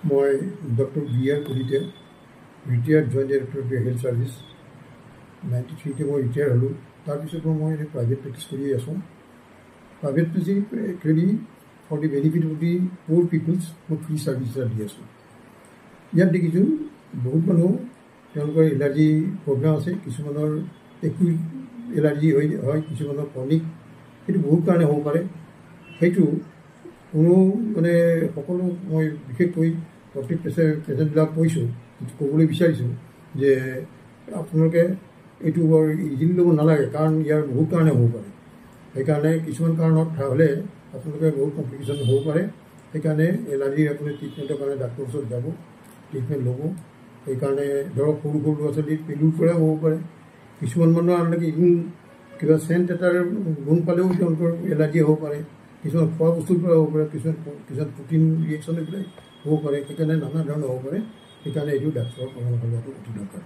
মই doctor B R. Kalita, retired joint director of health service. 93তে মই ৰিটায়াৰ হ'লোঁ। তাৰপিছত মই প্ৰাইভেট প্ৰেক্টিছ কৰি আছোঁ। Private practice actually for the benefit of the poor peoples মই ফ্ৰী ছাৰ্ভিচ এটা দি আছোঁ। ইয়াত দেখিছোঁ বহুত মানুহ তেওঁলোকৰ এলাৰ্জি প্ৰব্লেম আছে, কিছুমানৰ একুইট এলাৰ্জি হয়, কিছুমানৰ ক্ৰনিক, সেইটো বহুত কাৰণে হ'ব পাৰে। সেইটো কোনো সকলো মই বিশেষকৈ প্ৰত্যেক পেচেণ্টবিলাক কৈছোঁ, ক'বলৈ বিচাৰিছোঁ যে আপোনালোকে এইটো বৰ ইজিলি ল'ব নালাগে, কাৰণ ইয়াৰ বহুত কাৰণে হ'ব পাৰে। সেইকাৰণে কিছুমান কাৰণত হ'লে আপোনালোকে বহুত কমপ্লিকেশ্যন হ'ব পাৰে। সেইকাৰণে এলাৰ্জিৰ আপুনি ট্ৰিটমেণ্টৰ কাৰণে ডাক্তৰৰ ওচৰত যাব, ট্ৰিটমেণ্ট ল'ব। সেইকাৰণে ধৰক সৰু সৰু ল'ৰা ছোৱালীৰ পেলুৰ পৰাই হ'ব পাৰে। কিছুমান মানুহৰ আনকি কিবা চেণ্ট এটাৰ গুণ পালেও তেওঁলোকৰ এলাৰ্জি হ'ব পাৰে। কিছুমান খোৱা বস্তুৰ পৰা হ'ব পাৰে, কিছুমান প্ৰটিন ৰিয়েকশ্যন এইবিলাক হ'ব পাৰে। সেইকাৰণে নানা ধৰণৰ হ'ব পাৰে। সেইকাৰণে এইটো ডাক্তৰৰ পৰামৰ্শ লোৱাটো অতি দৰকাৰ।